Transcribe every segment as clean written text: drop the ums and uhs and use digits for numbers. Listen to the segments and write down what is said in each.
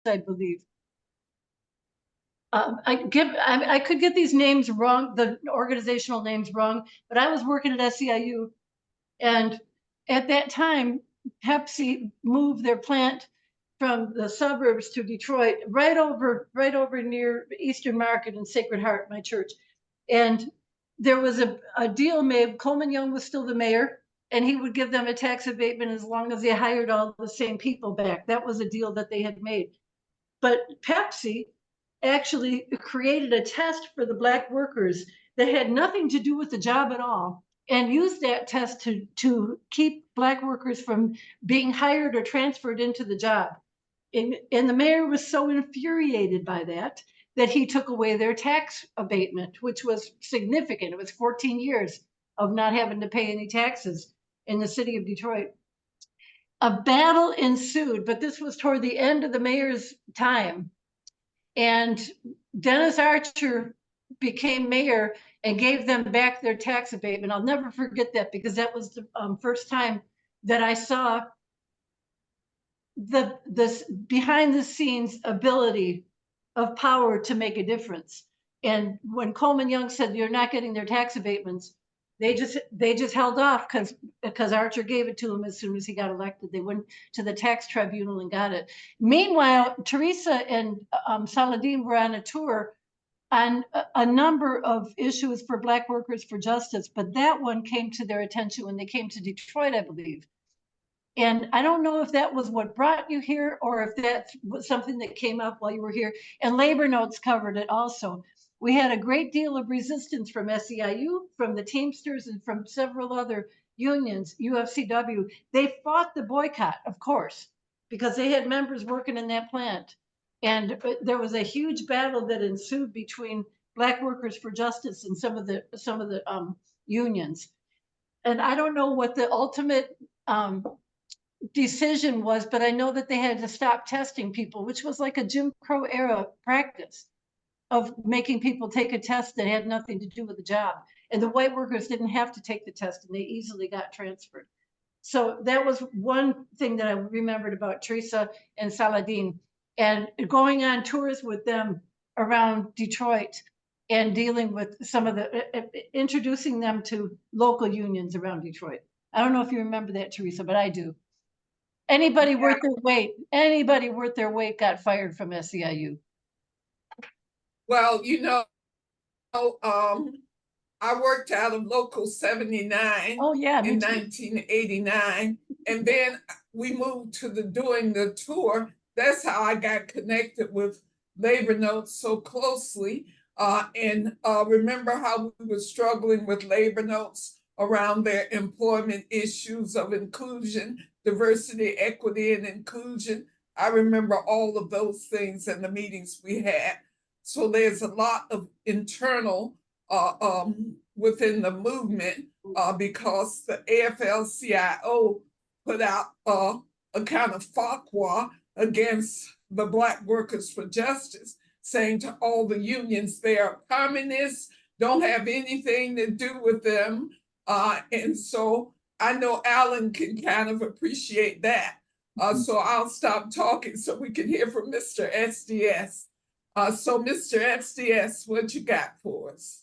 I believe. I could get these names wrong, the organizational names wrong, but I was working at SEIU, and at that time, Pepsi moved their plant from the suburbs to Detroit, right over near Eastern Market and Sacred Heart, my church. And there was a deal made. Coleman Young was still the mayor, and he would give them a tax abatement as long as they hired all the same people back. That was a deal that they had made. But Pepsi actually created a test for the Black workers that had nothing to do with the job at all, and used that test to keep Black workers from being hired or transferred into the job. And the mayor was so infuriated by that he took away their tax abatement, which was significant. It was 14 years of not having to pay any taxes in the city of Detroit. A battle ensued, but this was toward the end of the mayor's time. And Dennis Archer became mayor and gave them back their tax abatement. I'll never forget that, because that was the first time that I saw this behind the scenes ability of power to make a difference. And when Coleman Young said you're not getting their tax abatements, they just held off because Archer gave it to them as soon as he got elected. They went to the tax tribunal and got it. Meanwhile, Teresa and Saladin were on a tour on a number of issues for Black workers for justice, but that one came to their attention when they came to Detroit, I believe. And I don't know if that was what brought you here or if that was something that came up while you were here. And Labor Notes covered it also. We had a great deal of resistance from SEIU, from the Teamsters, and from several other unions, UFCW. They fought the boycott, of course, because they had members working in that plant. And there was a huge battle that ensued between Black workers for justice and some of the unions. And I don't know what the ultimate decision was, but I know that they had to stop testing people, which was like a Jim Crow era practice of making people take a test that had nothing to do with the job. And the white workers didn't have to take the test, and they easily got transferred. So that was one thing that I remembered about Teresa and Saladin, and going on tours with them around Detroit and dealing with some of introducing them to local unions around Detroit. I don't know if you remember that, Teresa, but I do. Anybody worth their weight got fired from SEIU. Well, I worked out of Local 79 in 1989, and then we moved to doing the tour. That's how I got connected with Labor Notes so closely. And remember how we were struggling with Labor Notes around their employment issues of inclusion, diversity, equity, and inclusion. I remember all of those things and the meetings we had. So there's a lot of internal within the movement because the AFL-CIO put out a kind of fatwa against the Black Workers for Justice, saying to all the unions they are communists, don't have anything to do with them. And so I know Alan can kind of appreciate that. So I'll stop talking so we can hear from Mr. SDS. So Mr. SDS, what you got for us?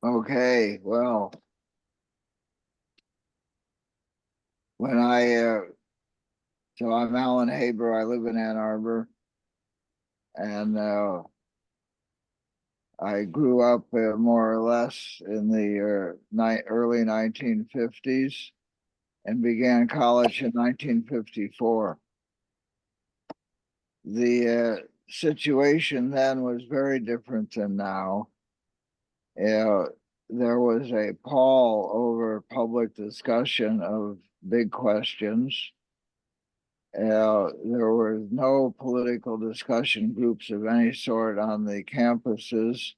Okay, well, so I'm Alan Haber, I live in Ann Arbor, and I grew up more or less in the early 1950s and began college in 1954. The situation then was very different than now. There was a pall over public discussion of big questions. There were no political discussion groups of any sort on the campuses.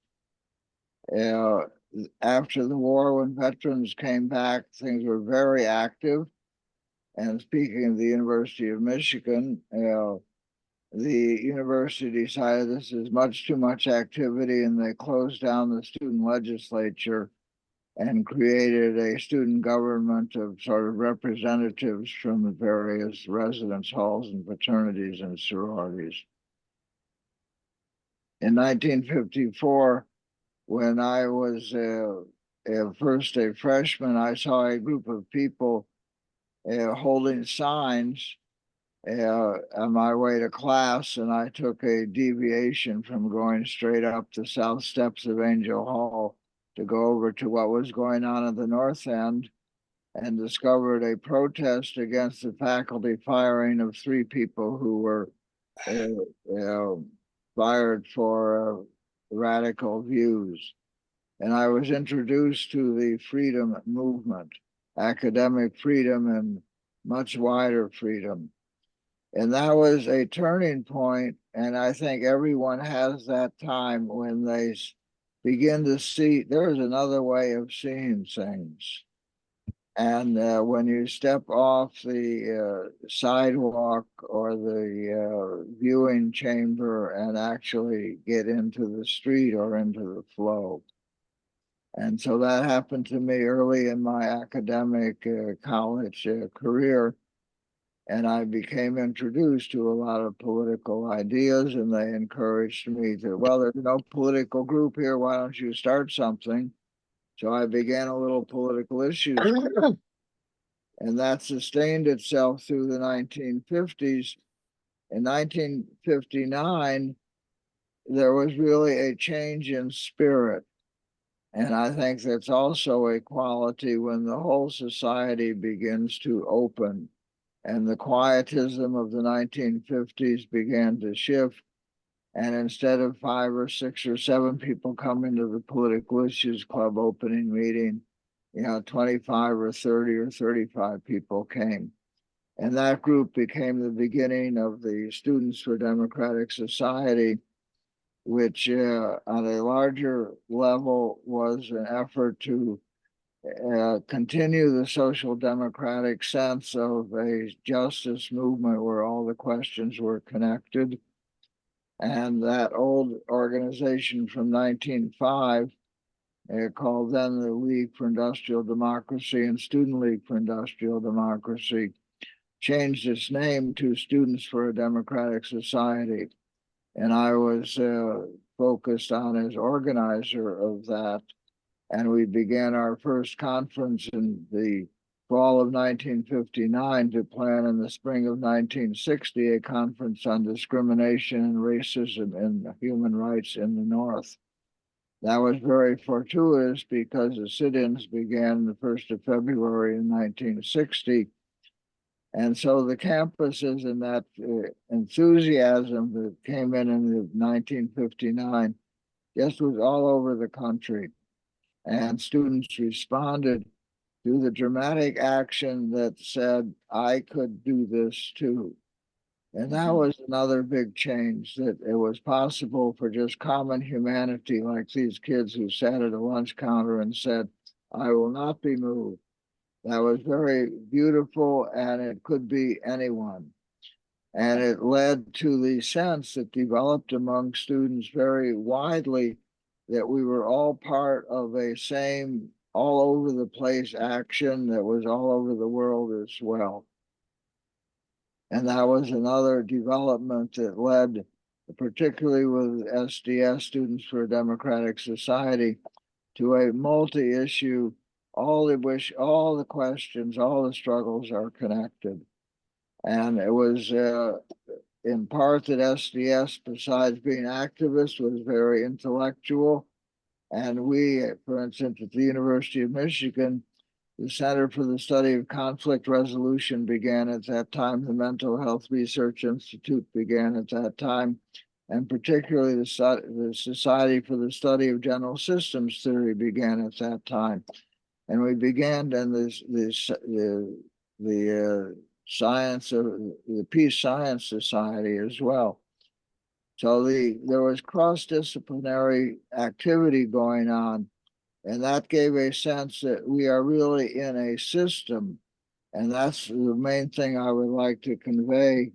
After the war, when veterans came back, things were very active. And speaking of the University of Michigan, the university decided this is much too much activity, and they closed down the student legislature and created a student government of sort of representatives from the various residence halls and fraternities and sororities. In 1954, when I was first a freshman, I saw a group of people holding signs on my way to class, and I took a deviation from going straight up the south steps of Angel Hall to go over to what was going on at the north end, and discovered a protest against the faculty firing of 3 people who were fired for radical views. And I was introduced to the freedom movement, academic freedom and much wider freedom. And that was a turning point. And I think everyone has that time when they begin to see there's another way of seeing things. And when you step off the sidewalk or the viewing chamber and actually get into the street or into the flow. And so that happened to me early in my academic college career. And I became introduced to a lot of political ideas, and they encouraged me to, well, there's no political group here. Why don't you start something? So I began a little political issues. And that sustained itself through the 1950s. In 1959, there was really a change in spirit. And I think that's also a quality when the whole society begins to open. And the quietism of the 1950s began to shift. And instead of 5 or 6 or 7 people coming to the Political Issues Club opening meeting, 25 or 30 or 35 people came. And that group became the beginning of the Students for Democratic Society, which on a larger level was an effort to continue the social democratic sense of a justice movement where all the questions were connected. And that old organization from 1905, called then the League for Industrial Democracy and Student League for Industrial Democracy, changed its name to Students for a Democratic Society. And I was focused on as organizer of that. And we began our first conference in the fall of 1959 to plan in the spring of 1960 a conference on discrimination and racism and human rights in the North. That was very fortuitous because the sit-ins began the 1st of February in 1960. And so the campuses and that enthusiasm that came in 1959 just was all over the country. And students responded to the dramatic action that said, I could do this too. And that was another big change, that it was possible for just common humanity, like these kids who sat at a lunch counter and said, I will not be moved. That was very beautiful, and it could be anyone. And it led to the sense that developed among students very widely that we were all part of a same all over the place action that was all over the world as well. And that was another development that led, particularly with SDS, Students for a Democratic Society, to a multi-issue, all the questions, all the struggles are connected. And it was in part that SDS, besides being activist, was very intellectual. And we, for instance, at the University of Michigan, the Center for the Study of Conflict Resolution began at that time. The Mental Health Research Institute began at that time. And particularly the Society for the Study of General Systems Theory began at that time. And we began then the science of the Peace Science Society as well. So there was cross-disciplinary activity going on, and that gave a sense that we are really in a system. And that's the main thing I would like to convey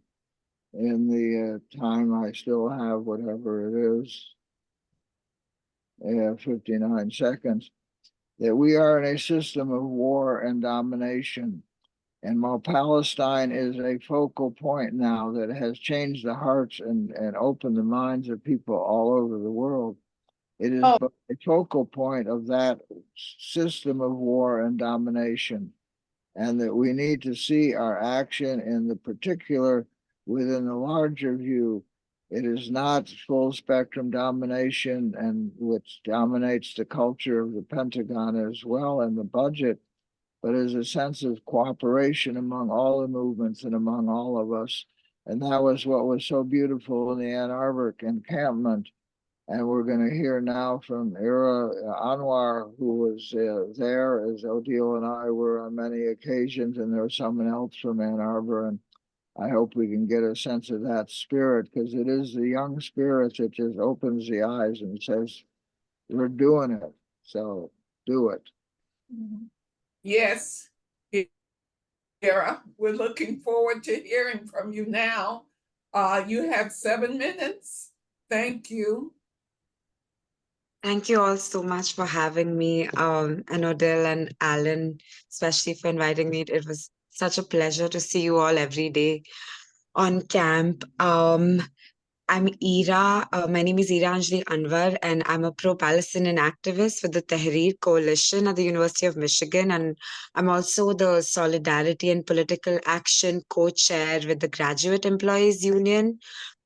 in the time I still have, whatever it is, 59 seconds. that we are in a system of war and domination. And while Palestine is a focal point now that has changed the hearts and opened the minds of people all over the world, it is a focal point of that system of war and domination. And that we need to see our action in the particular within the larger view. It is not full spectrum domination, and which dominates the culture of the Pentagon as well and the budget, but is a sense of cooperation among all the movements and among all of us. And that was what was so beautiful in the Ann Arbor encampment. And we're going to hear now from Ira Anwar, who was there, as Odile and I were on many occasions, and there was someone else from Ann Arbor. And I hope we can get a sense of that spirit, because it is the young spirit that just opens the eyes and says, we're doing it, so do it. Yes, Ira, we're looking forward to hearing from you now. You have 7 minutes. Thank you. Thank you all so much for having me, and Odile and Alan, especially for inviting me. It was such a pleasure to see you all every day on camp. I'm Ira. My name is Ira Anjali Anwar, and I'm a pro-Palestinian activist with the Tehreer Coalition at the University of Michigan. And I'm also the Solidarity and Political Action co-chair with the Graduate Employees Union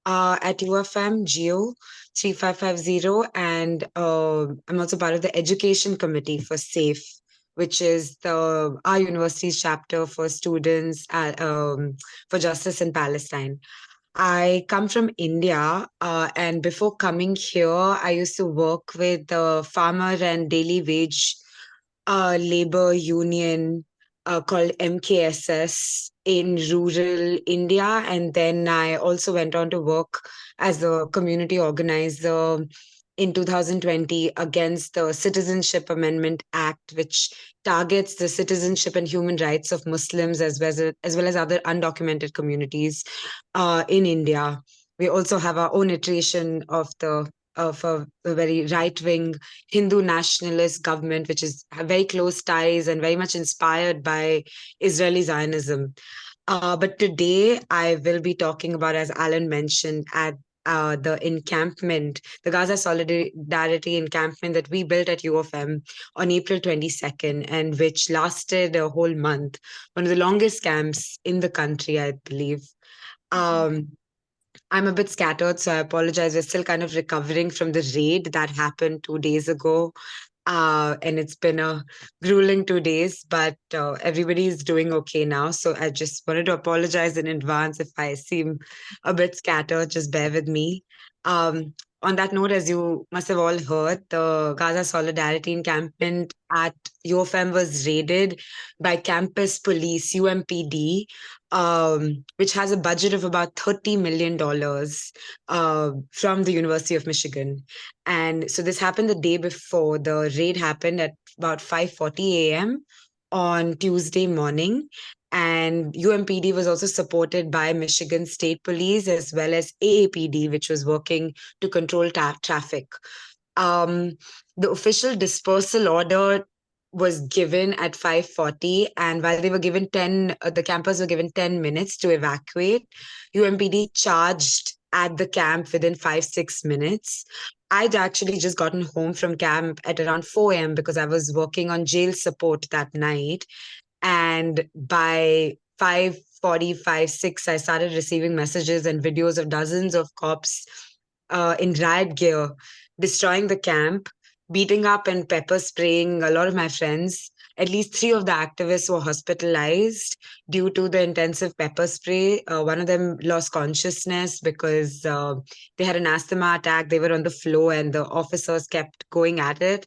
at UFM, GEO 3550. And I'm also part of the Education Committee for SAFE, which is our university's chapter for students for justice in Palestine. I come from India, and before coming here, I used to work with the farmer and daily wage labor union called MKSS in rural India. And then I also went on to work as a community organizer in 2020 against the Citizenship Amendment Act, which targets the citizenship and human rights of Muslims as well as other undocumented communities in India. We also have our own iteration of a very right-wing Hindu nationalist government, which is very close ties and very much inspired by Israeli Zionism. But today I will be talking about, as Alan mentioned, at the encampment, the Gaza Solidarity encampment that we built at UFM on April 22nd, and which lasted a whole month, one of the longest camps in the country, I believe. I'm a bit scattered, so I apologize. We're still kind of recovering from the raid that happened 2 days ago. And it's been a grueling 2 days, but everybody is doing okay now. So I just wanted to apologize in advance if I seem a bit scattered. Just bear with me. On that note, as you must have all heard, the Gaza Solidarity encampment at UFM was raided by campus police, UMPD, which has a budget of about $30 million from the University of Michigan. And so this happened the day before. The raid happened at about 5:40 a.m. on Tuesday morning. And UMPD was also supported by Michigan State Police as well as AAPD, which was working to control traffic. The official dispersal order was given at 5:40, and while they were given the campers were given 10 minutes to evacuate, UMPD charged at the camp within 5-6 minutes. I'd actually just gotten home from camp at around 4 a.m. because I was working on jail support that night. And by 5:45, 6, I started receiving messages and videos of dozens of cops in riot gear destroying the camp, beating up and pepper spraying a lot of my friends. At least 3 of the activists were hospitalized due to the intensive pepper spray. One of them lost consciousness because they had an asthma attack. They were on the floor and the officers kept going at it.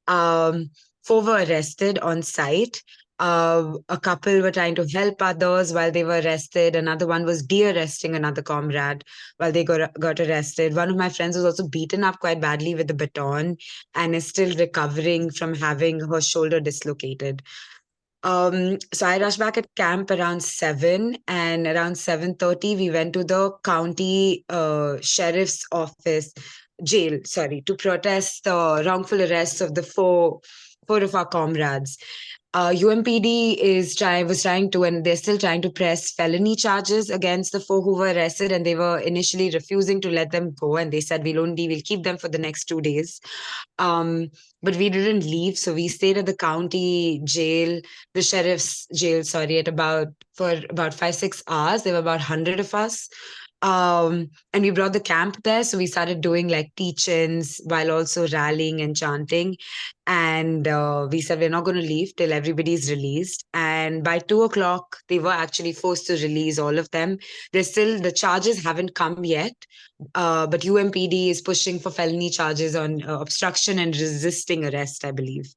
4 were arrested on site. A couple were trying to help others while they were arrested. Another one was de-arresting another comrade while they got arrested. One of my friends was also beaten up quite badly with a baton and is still recovering from having her shoulder dislocated. So I rushed back at camp around 7, and around 7:30, we went to the county sheriff's office, jail, sorry, to protest the wrongful arrests of the four 4 of our comrades. UMPD was trying to, and they're still trying to press felony charges against the 4 who were arrested, and they were initially refusing to let them go. And they said, we'll keep them for the next 2 days. But we didn't leave. So we stayed at the county jail, the sheriff's jail, sorry, for about 5-6 hours. There were about 100 of us. And we brought the camp there. So we started doing like teach-ins while also rallying and chanting. And we said, we're not going to leave till everybody's released. And by 2 o'clock, they were actually forced to release all of them. The charges haven't come yet. But UMPD is pushing for felony charges on obstruction and resisting arrest, I believe.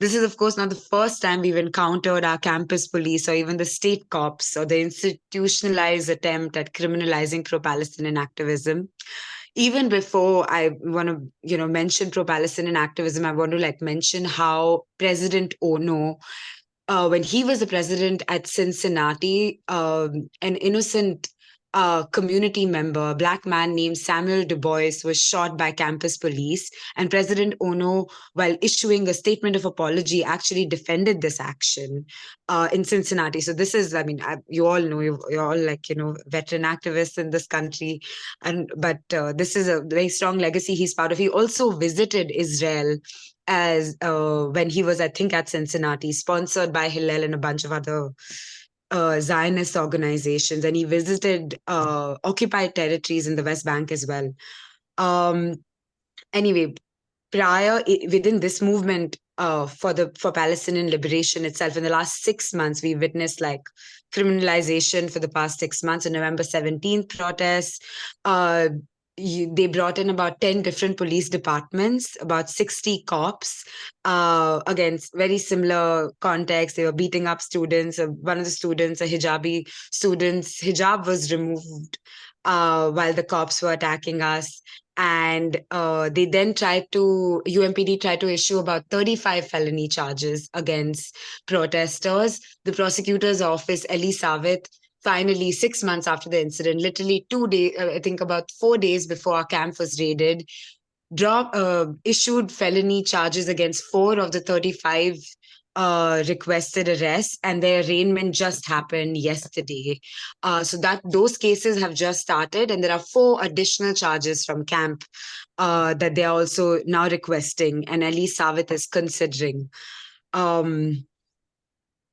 This is, of course, not the first time we've encountered our campus police or even the state cops or the institutionalized attempt at criminalizing pro-Palestinian activism. Even before I want to, mention pro-Palestinian activism, I want to mention how President Ono, when he was the president at Cincinnati, an innocent community member, a Black man named Samuel Du Bois, was shot by campus police. And President Ono, while issuing a statement of apology, actually defended this action in Cincinnati. So this is, you all know, you're all veteran activists in this country. But this is a very strong legacy he's part of. He also visited Israel as when he was, I think, at Cincinnati, sponsored by Hillel and a bunch of other Zionist organizations, and he visited occupied territories in the West Bank as well. Anyway, within this movement for Palestinian liberation itself, in the last 6 months, we witnessed criminalization for the past 6 months. On November 17th protests, they brought in about 10 different police departments, about 60 cops, against very similar context. They were beating up students. One of the students, a hijabi student's hijab was removed while the cops were attacking us. And they then UMPD tried to issue about 35 felony charges against protesters. The prosecutor's office, Eli Savit, finally, 6 months after the incident, literally 2 days, I think about 4 days before our camp was raided, issued felony charges against 4 of the 35 requested arrests, and their arraignment just happened yesterday. So those cases have just started, and there are 4 additional charges from camp that they are also now requesting, and Eli Savit is considering.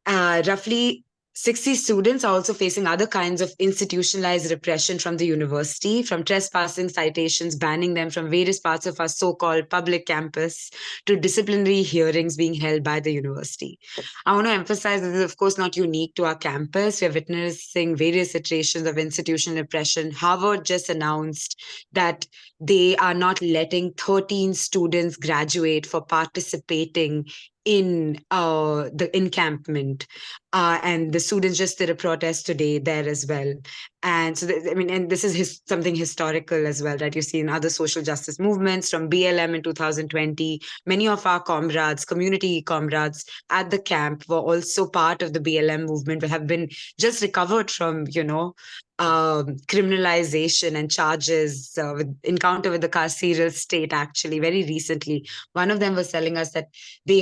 Roughly 60 students are also facing other kinds of institutionalized repression from the university, from trespassing citations banning them from various parts of our so-called public campus to disciplinary hearings being held by the university. I want to emphasize this is, of course, not unique to our campus. We are witnessing various iterations of institutional repression. Harvard just announced that they are not letting 13 students graduate for participating in the encampment. And the students just did a protest today there as well. And so, and this is something historical as well, that you see in other social justice movements from BLM in 2020. Many of our comrades, community comrades at the camp were also part of the BLM movement, but have been just recovered from, criminalization and charges with encounter with the carceral state, actually, very recently. One of them was telling us that they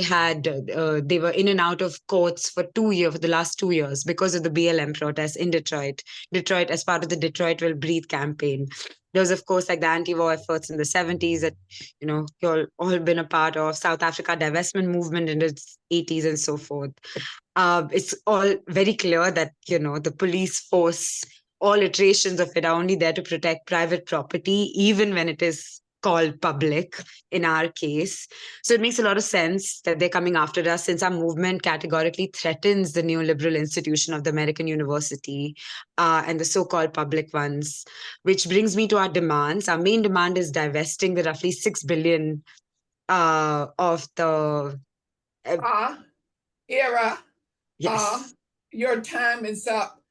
were in and out of courts for the last 2 years because of the BLM protests in Detroit, as part of the Detroit Will Breathe campaign. There was, of course, the anti-war efforts in the 70s that, you've all been a part of, South Africa divestment movement in the 80s and so forth. It's all very clear that, the police force, all iterations of it, are only there to protect private property, even when it is called public in our case. So it makes a lot of sense that they're coming after us, since our movement categorically threatens the neoliberal institution of the American university and the so-called public ones, which brings me to our demands. Our main demand is divesting the roughly $6 billion of the... Era. Yes. Your time is up.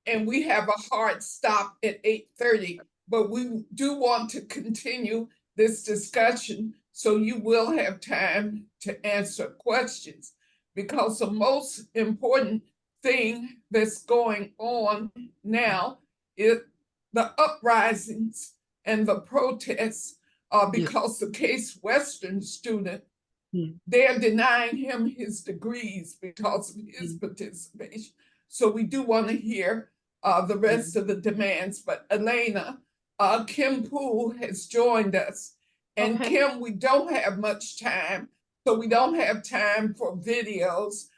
And we have a hard stop at 8:30, but we do want to continue this discussion, so you will have time to answer questions, because the most important thing that's going on now is the uprisings and the protests because the Case Western student, Hmm. they're denying him his degrees because of his participation. So we do want to hear the rest of the demands. But Elena, Kim Poole has joined us. And Okay. Kim, we don't have much time, so we don't have time for videos.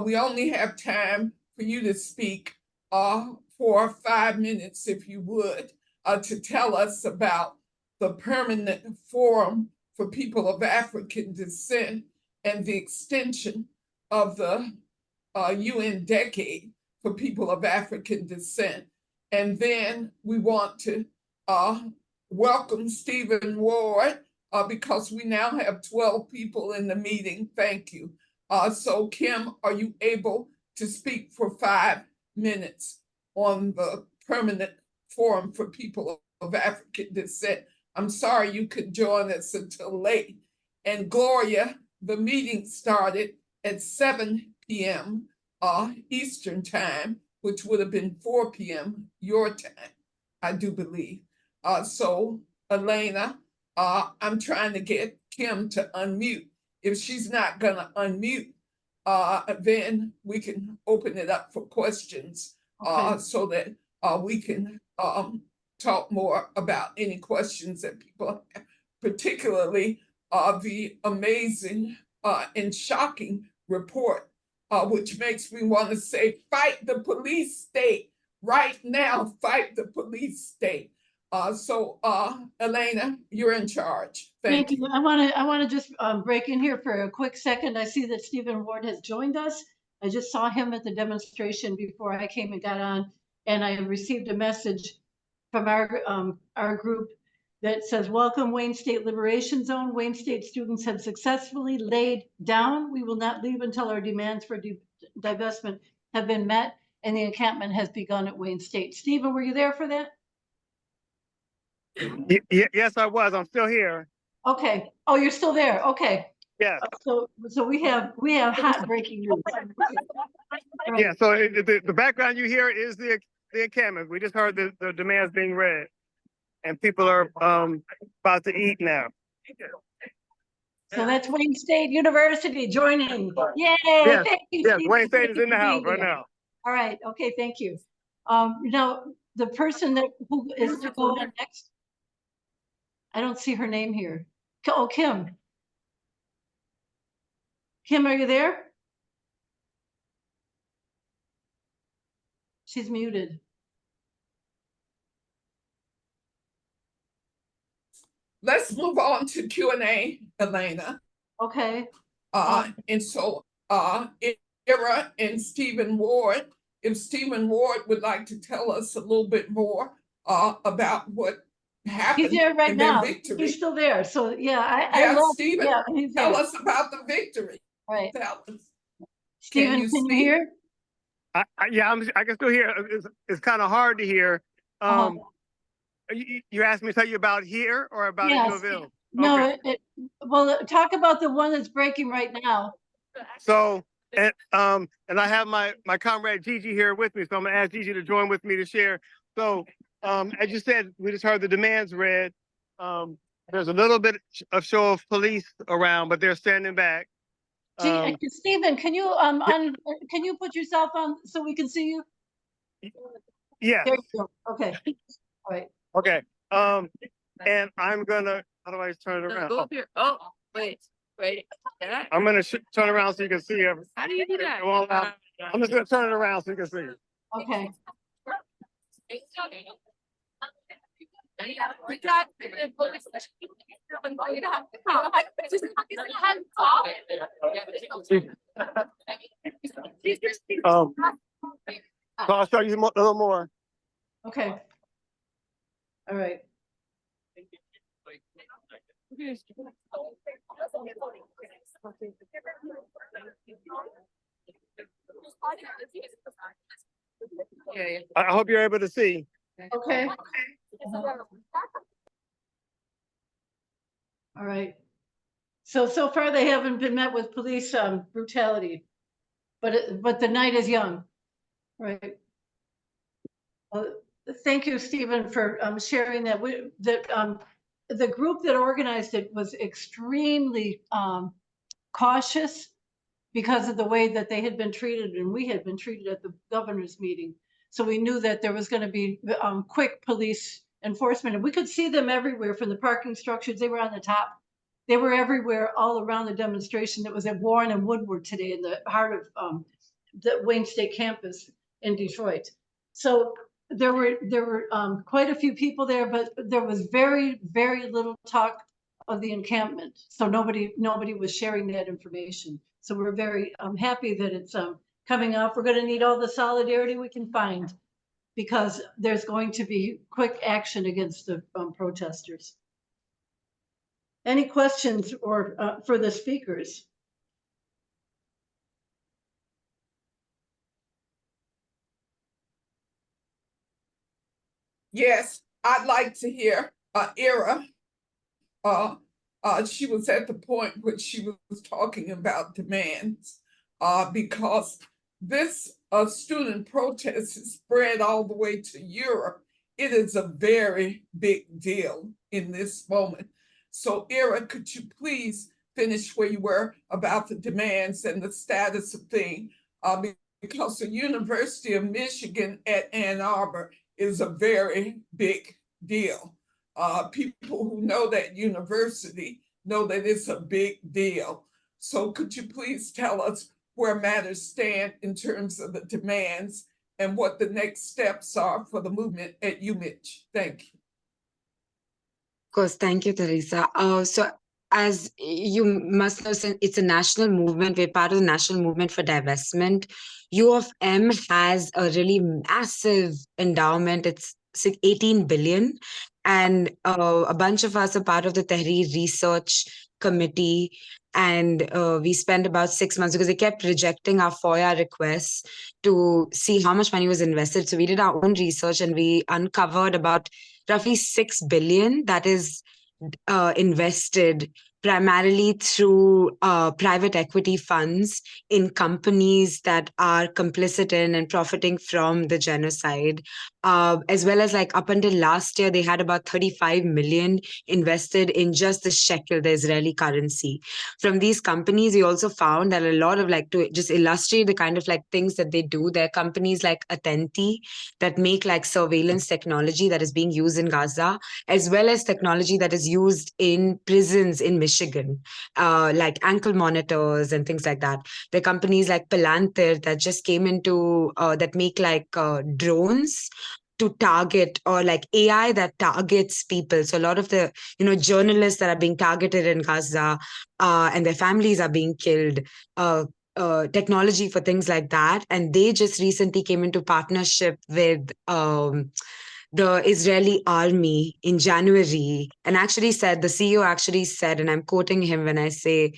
We only have time for you to speak for 5 minutes, if you would, to tell us about the Permanent Forum for People of African Descent and the extension of the UN Decade for People of African Descent. And then we want to welcome Stephen Ward because we now have 12 people in the meeting. Thank you. So Kim, are you able to speak for 5 minutes on the Permanent Forum for People of African Descent? I'm sorry you could join us until late. And Gloria, the meeting started at 7 p.m. Eastern time, which would have been 4 p.m. your time, I do believe. So Elena, I'm trying to get Kim to unmute. If she's not gonna unmute, then we can open it up for questions so that we can talk more about any questions that people have, particularly the amazing and shocking report, which makes me want to say, fight the police state right now, fight the police state. So Elena, you're in charge. Thank you. I want to just break in here for a quick second. I see that Stephen Ward has joined us. I just saw him at the demonstration before I came and got on, and I received a message from our group that says, welcome Wayne State Liberation Zone. Wayne State students have successfully laid down. We will not leave until our demands for divestment have been met and the encampment has begun at Wayne State. Stephen, were you there for that? Yes, I was. I'm still here. Okay. Oh, you're still there. Okay. Yeah. So we have hot breaking news. Right. Yeah. So the background you hear is the encampment. We just heard the demands being read, and people are about to eat now. So that's Wayne State University joining. Yay! Yes. Thank you. Yes. Steve. Wayne State is in the house right now. All right. Okay. Thank you. Now the person who is to go on next. I don't see her name here. Oh, Kim. Kim, are you there? She's muted. Let's move on to Q&A, Elena. Okay. And so Ira and Stephen Ward, if Stephen Ward would like to tell us a little bit more about what happened. He's there right now. Victory. He's still there. So yeah, I love Stephen. Yeah, tell us about the victory. Right. Tell us. Stephen, can you hear? Yeah, I can still hear. It's kind of hard to hear. You asked me to tell you about here or about Newville? No, okay. Well, talk about the one that's breaking right now. So, and I have my comrade Gigi here with me, so I'm gonna ask Gigi to join with me to share. So, as you said, we just heard the demands read. There's a little bit of show of police around, but they're standing back. Stephen, can you can you put yourself on so we can see you? Yeah. There you go. Okay. All right. Okay. And I'm gonna. How do I turn it around? Go up here. Oh, wait. I'm gonna turn around so you can see everything. How do you do that? I'm just gonna turn it around so you can see. Okay. So I'll show you a little more. Okay. All right. I hope you're able to see. Okay. All right. So far they haven't been met with police brutality, but the night is young, right? Well, thank you, Stephen, for sharing that. the group that organized it was extremely cautious because of the way that they had been treated and we had been treated at the governor's meeting. So we knew that there was going to be quick police enforcement, and we could see them everywhere from the parking structures. They were on the top. They were everywhere all around the demonstration that was at Warren and Woodward today in the heart of the Wayne State campus in Detroit. So there were quite a few people there, but there was very, very little talk of the encampment. So nobody was sharing that information. So we're very happy that it's coming off. We're going to need all the solidarity we can find because there's going to be quick action against the protesters. Any questions or for the speakers? Yes, I'd like to hear Ira. She was at the point where she was talking about demands because this student protest is spread all the way to Europe. It is a very big deal in this moment. So Ira, could you please finish where you were about the demands and the status of things? Because the University of Michigan at Ann Arbor is a very big deal. People who know that university know that it's a big deal. So could you please tell us where matters stand in terms of the demands and what the next steps are for the movement at UMich? Thank you. Of course, thank you, Teresa. So as you must know, it's a national movement. We're part of the national movement for divestment. U of M has a really massive endowment. It's 18 billion. And a bunch of us are part of the Tehreer Research Committee. And we spent about 6 months because they kept rejecting our FOIA requests to see how much money was invested. So we did our own research and we uncovered about roughly 6 billion that is invested primarily through private equity funds in companies that are complicit in and profiting from the genocide. As well as like up until last year, they had about 35 million invested in just the shekel, the Israeli currency. From these companies, we also found that a lot of like, to just illustrate the kind of like things that they do, there are companies like Atenti that make like surveillance technology that is being used in Gaza, as well as technology that is used in prisons in Michigan, like ankle monitors and things like that. There are companies like Palantir that just came into, that make like drones to target, or like AI that targets people. So a lot of the, journalists that are being targeted in Gaza and their families are being killed, technology for things like that. And they just recently came into partnership with the Israeli army in January, and actually said, the CEO actually said, and I'm quoting him when I say,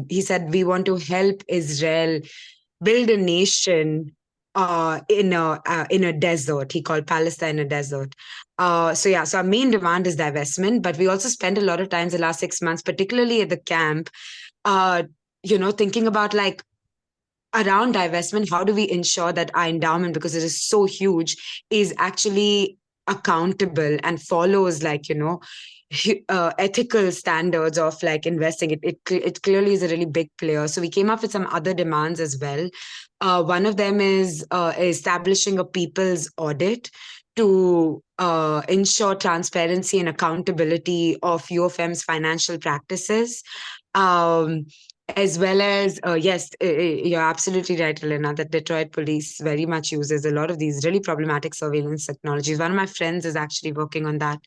he said, we want to help Israel build a nation in a desert. He called Palestine a desert. So our main demand is divestment, but we also spent a lot of times the last 6 months, particularly at the camp, thinking about like, around divestment, how do we ensure that our endowment, because it is so huge, is actually accountable and follows like, ethical standards of like investing. It clearly is a really big player. So we came up with some other demands as well. One of them is establishing a people's audit to ensure transparency and accountability of U of M's financial practices. As well as, yes, you're absolutely right, Elena, that Detroit police very much uses a lot of these really problematic surveillance technologies. One of my friends is actually working on that.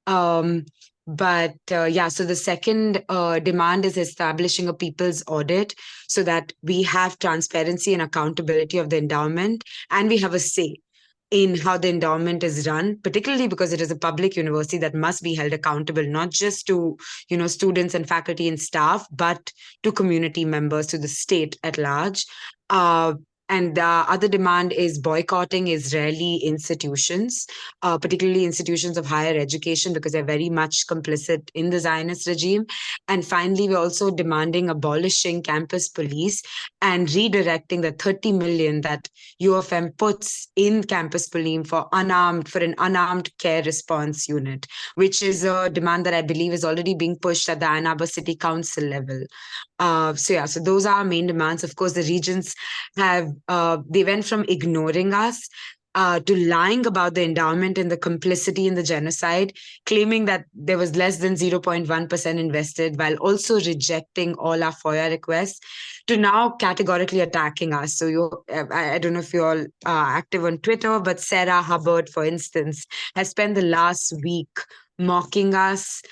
So the second demand is establishing a people's audit so that we have transparency and accountability of the endowment, and we have a say in how the endowment is run, particularly because it is a public university that must be held accountable, not just to, students and faculty and staff, but to community members, to the state at large. And the other demand is boycotting Israeli institutions, particularly institutions of higher education, because they're very much complicit in the Zionist regime. And finally, we're also demanding abolishing campus police and redirecting the 30 million that U of M puts in campus police for an unarmed care response unit, which is a demand that I believe is already being pushed at the Ann Arbor City Council level. So those are our main demands. Of course, the regions they went from ignoring us to lying about the endowment and the complicity in the genocide, claiming that there was less than 0.1% invested, while also rejecting all our FOIA requests, to now categorically attacking us. So I don't know if you're all active on Twitter, but Sarah Hubbard, for instance, has spent the last week mocking us.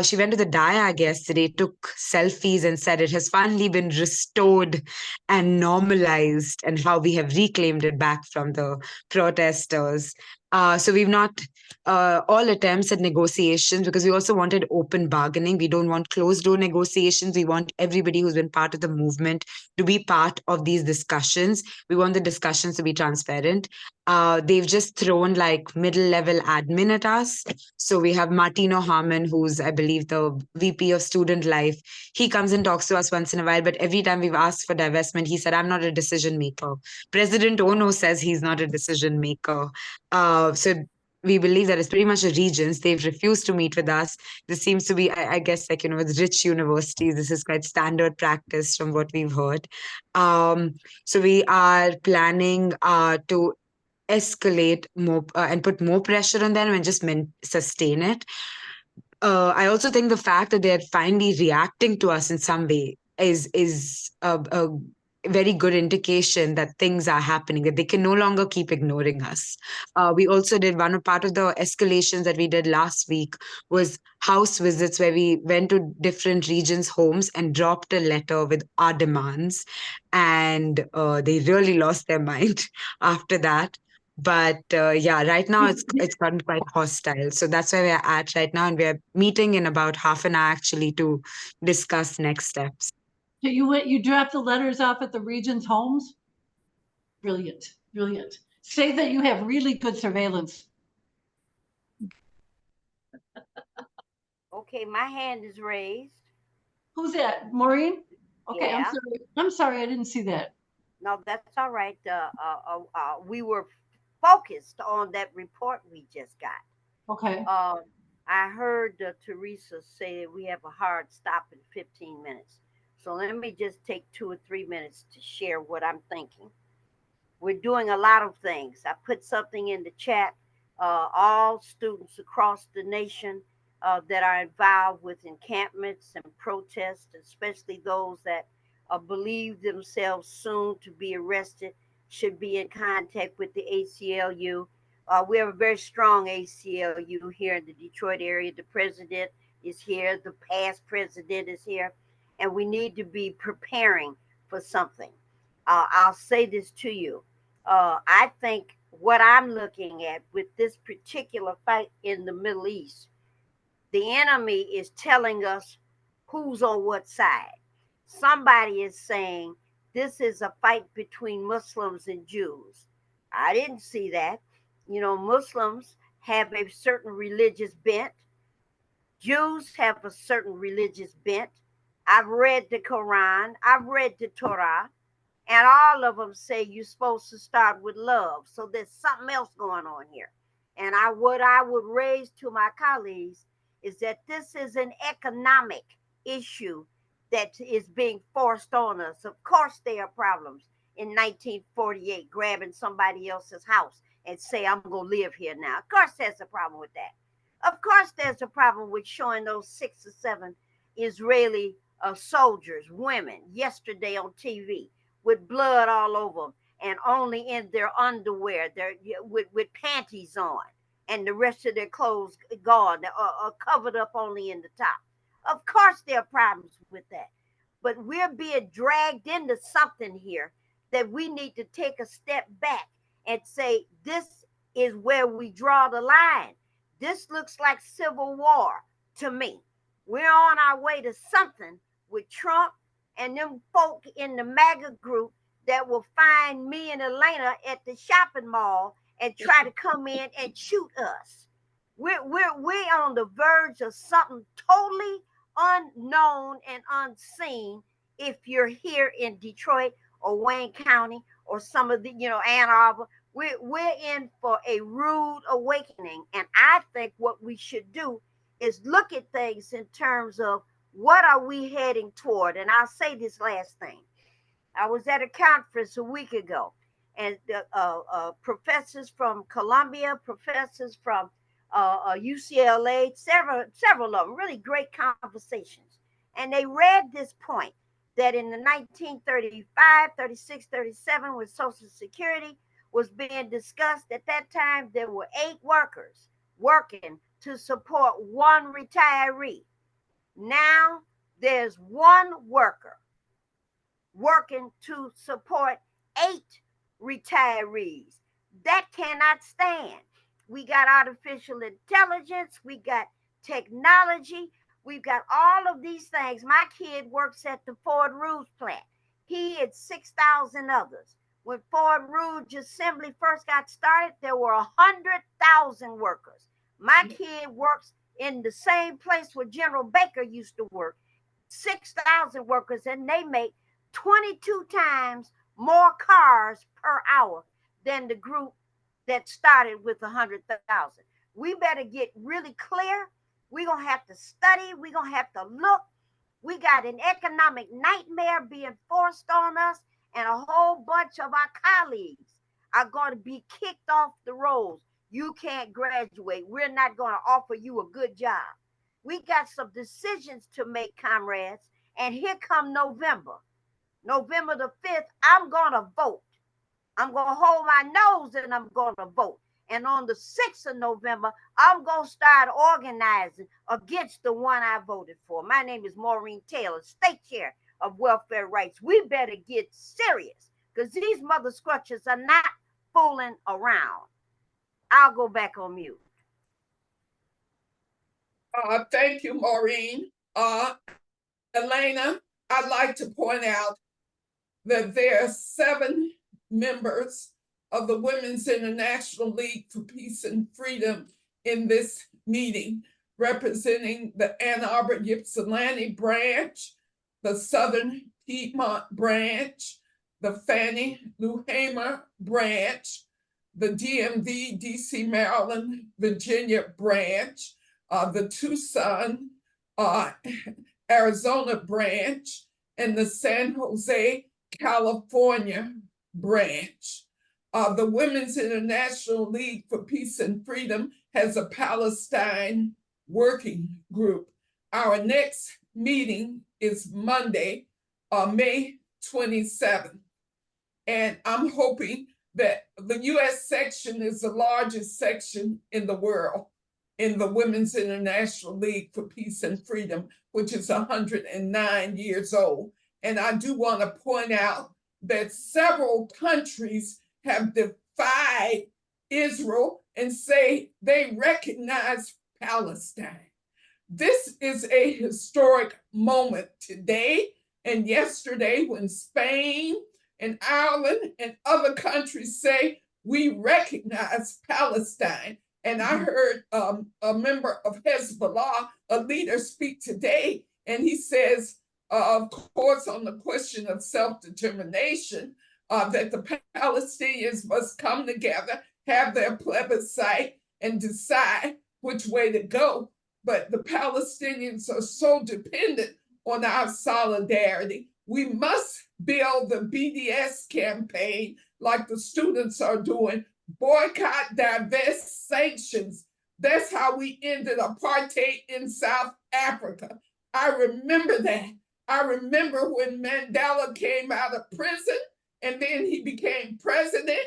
She went to the DIAG yesterday, took selfies, and said it has finally been restored and normalized, and how we have reclaimed it back from the protesters. So we've not all attempts at negotiations, because we also wanted open bargaining. We don't want closed door negotiations. We want everybody who's been part of the movement to be part of these discussions. We want the discussions to be transparent. They've just thrown like middle level admin at us. So we have Martino Harmon, who's, I believe, the VP of Student Life. He comes and talks to us once in a while, but every time we've asked for divestment, he said, I'm not a decision maker. President Ono says he's not a decision maker. So we believe that it's pretty much the regions. They've refused to meet with us. This seems to be, I guess, like, with rich universities, this is quite standard practice from what we've heard. So we are planning to escalate more and put more pressure on them and just sustain it. I also think the fact that they're finally reacting to us in some way is a very good indication that things are happening, that they can no longer keep ignoring us. We also did part of the escalations that we did last week was house visits, where we went to different regions' homes and dropped a letter with our demands. And they really lost their mind after that. But right now it's gotten quite hostile. So that's where we're at right now. And we're meeting in about half an hour actually to discuss next steps. So you dropped the letters off at the region's homes? Brilliant, brilliant. Say that you have really good surveillance. Okay, my hand is raised. Who's that? Maureen? Okay, Yeah. I'm sorry, I didn't see that. No, that's all right. We were focused on that report we just got. Okay. I heard Teresa say that we have a hard stop in 15 minutes. So let me just take 2 or 3 minutes to share what I'm thinking. We're doing a lot of things. I put something in the chat. All students across the nation that are involved with encampments and protests, especially those that believe themselves soon to be arrested, should be in contact with the ACLU. We have a very strong ACLU here in the Detroit area. The president is here, the past president is here, and we need to be preparing for something. I'll say this to you. I think what I'm looking at with this particular fight in the Middle East, the enemy is telling us who's on what side. Somebody is saying this is a fight between Muslims and Jews. I didn't see that. Muslims have a certain religious bent. Jews have a certain religious bent. I've read the Quran, I've read the Torah, and all of them say you're supposed to start with love. So there's something else going on here. And what I would raise to my colleagues is that this is an economic issue that is being forced on us. Of course, there are problems in 1948 grabbing somebody else's house and say, I'm going to live here now. Of course, there's a problem with that. Of course, there's a problem with showing those 6 or 7 Israeli soldiers, women, yesterday on TV with blood all over them and only in their underwear, with panties on, and the rest of their clothes gone, covered up only in the top. Of course, there are problems with that. But we're being dragged into something here that we need to take a step back and say, this is where we draw the line. This looks like civil war to me. We're on our way to something with Trump and them folk in the MAGA group that will find me and Elena at the shopping mall and try to come in and shoot us. We're on the verge of something totally unknown and unseen if you're here in Detroit or Wayne County or some of the, Ann Arbor. We're in for a rude awakening. And I think what we should do is look at things in terms of what are we heading toward. And I'll say this last thing. I was at a conference a week ago, and professors from Columbia, professors from UCLA, several of them, really great conversations. And they read this point that in the 1935, 36, 37, when Social Security was being discussed, at that time, there were 8 workers working to support one retiree. Now there's one worker working to support 8 retirees. That cannot stand. We got artificial intelligence, we got technology, we've got all of these things. My kid works at the Ford Rouge plant. He and 6,000 others. When Ford Rouge Assembly first got started, there were 100,000 workers. My kid works in the same place where General Baker used to work, 6,000 workers, and they make 22 times more cars per hour than the group that started with 100,000. We better get really clear. We're going to have to study. We're going to have to look. We got an economic nightmare being forced on us, and a whole bunch of our colleagues are going to be kicked off the rolls. You can't graduate. We're not going to offer you a good job. We got some decisions to make, comrades, and here come November. November the 5th, I'm going to vote. I'm going to hold my nose and I'm going to vote. And on the 6th of November, I'm going to start organizing against the one I voted for. My name is Maureen Taylor, State Chair of Welfare Rights. We better get serious because these mother scrutches are not fooling around. I'll go back on mute. Thank you, Maureen. Elena, I'd like to point out that there are 7 members of the Women's International League for Peace and Freedom in this meeting, representing the Ann Arbor Ypsilanti branch, the Southern Piedmont branch, the Fannie Lou Hamer branch, the DMV, DC, Maryland, Virginia branch, the Tucson, Arizona branch, and the San Jose, California branch. The Women's International League for Peace and Freedom has a Palestine working group. Our next meeting is Monday, May 27th. And I'm hoping that the US section is the largest section in the world in the Women's International League for Peace and Freedom, which is 109 years old. And I do want to point out that several countries have defied Israel and say they recognize Palestine. This is a historic moment today and yesterday when Spain and Ireland and other countries say we recognize Palestine. And I heard a member of Hezbollah, a leader, speak today, and he says, of course, on the question of self-determination, that the Palestinians must come together, have their plebiscite, and decide which way to go. But the Palestinians are so dependent on our solidarity. We must build the BDS campaign like the students are doing. Boycott, divest, sanctions. That's how we ended apartheid in South Africa. I remember that. I remember when Mandela came out of prison and then he became president.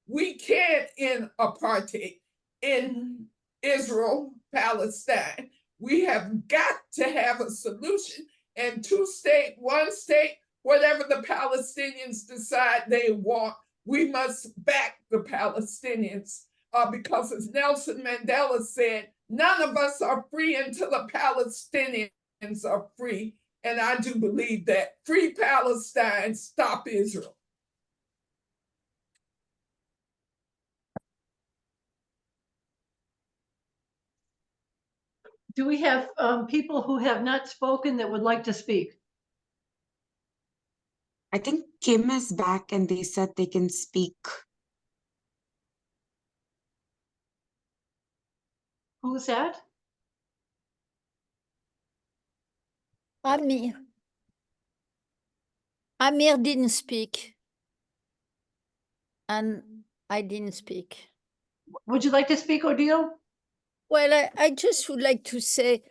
We can't end apartheid in Israel, Palestine. We have got to have a solution. And 2-state, 1-state, whatever the Palestinians decide they want, we must back the Palestinians because, as Nelson Mandela said, none of us are free until the Palestinians are free. And I do believe that. Free Palestine, stop Israel. Do we have people who have not spoken that would like to speak? I think Kim is back and they said they can speak. Who's that? Amir. Amir didn't speak. And I didn't speak. Would you like to speak, Odile? Well, I just would like to say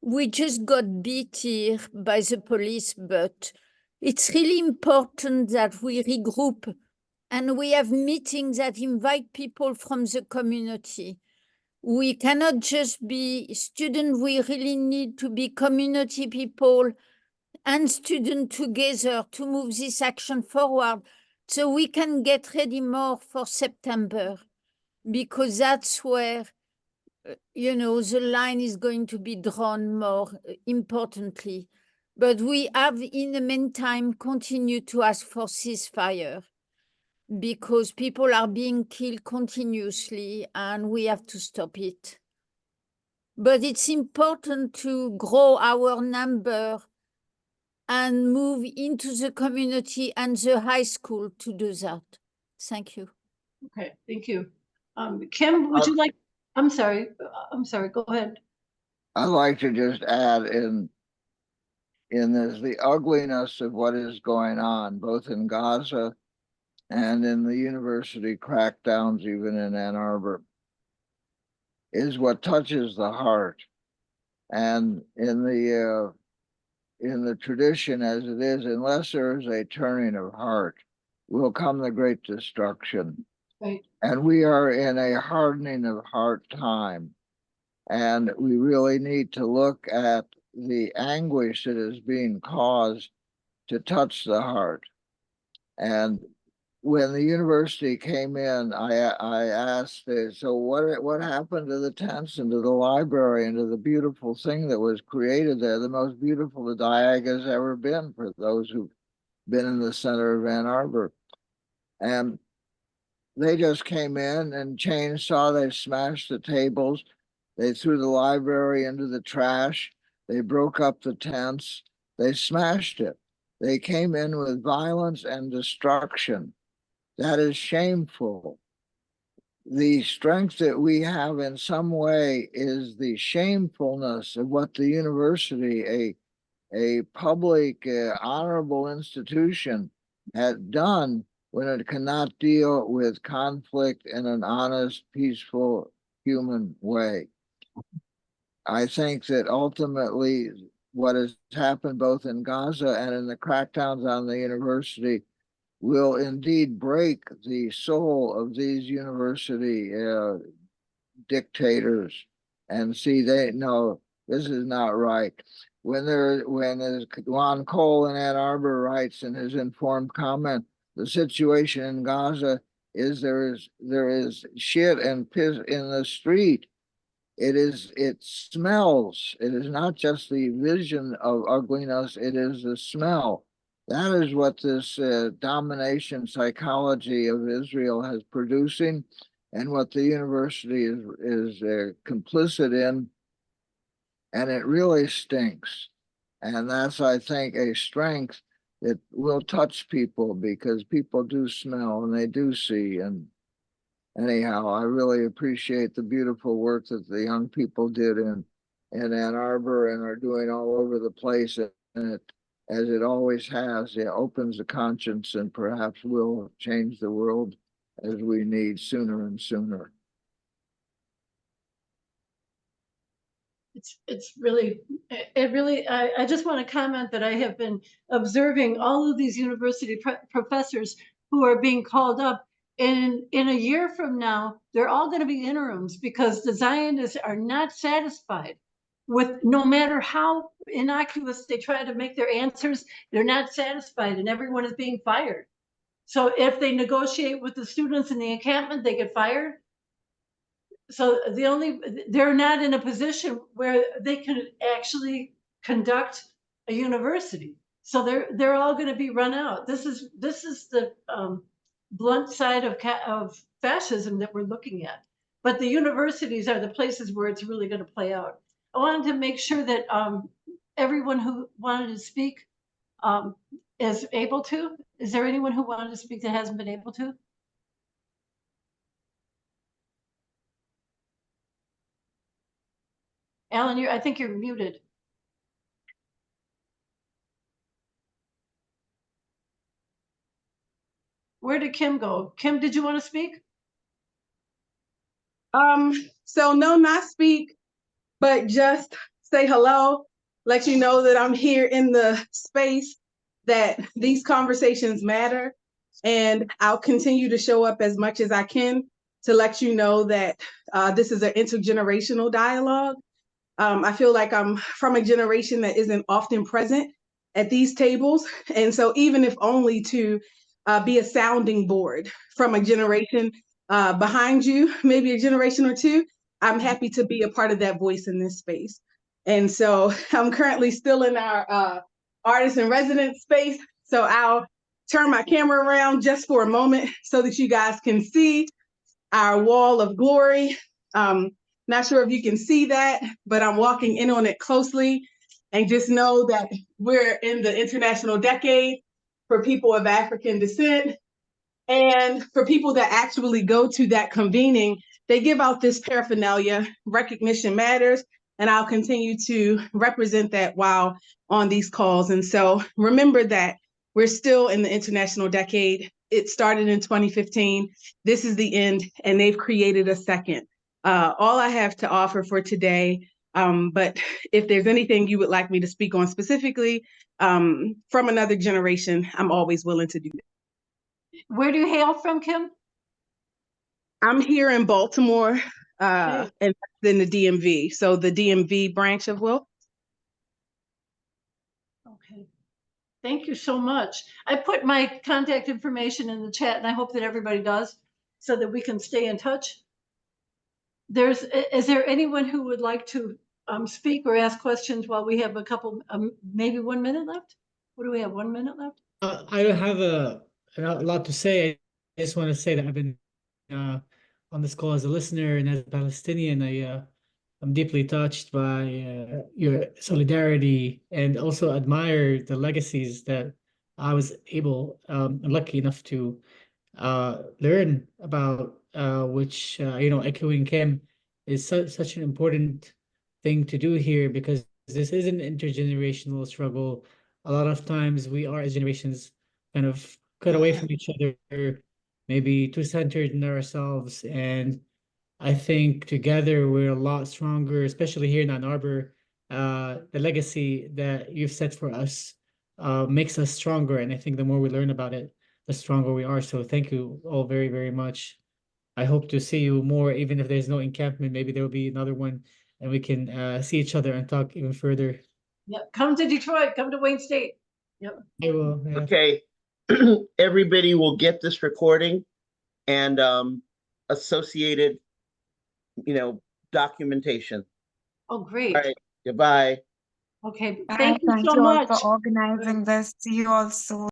we just got beat here by the police, but it's really important that we regroup and we have meetings that invite people from the community. We cannot just be students, we really need to be community people and students together to move this action forward so we can get ready more for September, because that's where you know, the line is going to be drawn more importantly. But we have, in the meantime, continued to ask for ceasefire because people are being killed continuously and we have to stop it. But it's important to grow our number and move into the community and the high school to do that. Thank you. Okay, thank you. Kim, would you like? I'm sorry, go ahead. I'd like to just add in this the ugliness of what is going on, both in Gaza and in the university crackdowns, even in Ann Arbor, is what touches the heart. And in the tradition as it is, unless there is a turning of heart, will come the great destruction. Right. And we are in a hardening of heart time. And we really need to look at the anguish that is being caused to touch the heart. And when the university came in, I asked, so what happened to the tents and to the library and to the beautiful thing that was created there, the most beautiful the Diag has ever been for those who've been in the center of Ann Arbor. And they just came in and chainsaw, they smashed the tables, they threw the library into the trash, they broke up the tents, they smashed it. They came in with violence and destruction. That is shameful. The strength that we have in some way is the shamefulness of what the university, a public, honorable institution, had done when it cannot deal with conflict in an honest, peaceful, human way. I think that ultimately what has happened both in Gaza and in the crackdowns on the university will indeed break the soul of these university dictators and see they know this is not right. When as Juan Cole in Ann Arbor writes in his informed comment, the situation in Gaza is there is shit and piss in the street. It smells. It is not just the vision of ugliness, it is the smell. That is what this domination psychology of Israel has producing, and what the university is complicit in, and it really stinks. And that's, I think, a strength that will touch people because people do smell and they do see. And anyhow, I really appreciate the beautiful work that the young people did in Ann Arbor and are doing all over the place. And it, as it always has, it opens the conscience and perhaps will change the world as we need sooner and sooner. It's really, I just want to comment that I have been observing all of these university professors who are being called up. And in a year from now, they're all going to be interims because the Zionists are not satisfied with, no matter how innocuous they try to make their answers, they're not satisfied and everyone is being fired. So if they negotiate with the students in the encampment, they get fired. So they're not in a position where they can actually conduct a university. So they're all going to be run out. This is the blunt side of fascism that we're looking at. But the universities are the places where it's really going to play out. wanted to make sure that everyone who wanted to speak is able to. Is there anyone who wanted to speak that hasn't been able to? Alan, I think you're muted. Where did Kim go? Kim, did you want to speak? So no, not speak, but just say hello, let you know that I'm here in the space, that these conversations matter, and I'll continue to show up as much as I can to let you know that this is an intergenerational dialogue. I feel like I'm from a generation that isn't often present at these tables. And so even if only to be a sounding board from a generation behind you, maybe a generation or two, I'm happy to be a part of that voice in this space. And so I'm currently still in our artist in residence space. So I'll turn my camera around just for a moment so that you guys can see our wall of glory. Not sure if you can see that, but I'm walking in on it closely. And just know that we're in the International Decade for people of African descent. And for people that actually go to that convening, they give out this paraphernalia, recognition matters, and I'll continue to represent that while on these calls. And so remember that we're still in the International Decade. It started in 2015. This is the end, and they've created a second. All I have to offer for today, but if there's anything you would like me to speak on specifically from another generation, I'm always willing to do that. Where do you hail from, Kim? I'm here in Baltimore, and then the DMV. So the DMV branch of Will. Okay. Thank you so much. I put my contact information in the chat, and I hope that everybody does so that we can stay in touch. Is there anyone who would like to speak or ask questions while we have a couple, maybe 1 minute left? What do we have, 1 minute left? I don't have a lot to say. I just want to say that I've been on this call as a listener and as a Palestinian. I'm deeply touched by your solidarity and also admire the legacies that I was lucky enough to learn about, which, echoing Kim is such an important thing to do here, because this is an intergenerational struggle. A lot of times we are as generations kind of cut away from each other, maybe too centered in ourselves. And I think together we're a lot stronger, especially here in Ann Arbor. The legacy that you've set for us makes us stronger. And I think the more we learn about it, the stronger we are. So thank you all very, very much. I hope to see you more, even if there's no encampment. Maybe there will be another one and we can see each other and talk even further. Yep. Come to Detroit, come to Wayne State. Yep. I will. Yeah. Okay. Everybody will get this recording and associated, documentation. Oh, great. All right. Goodbye. Okay. Thank you so much for organizing this. See you all soon.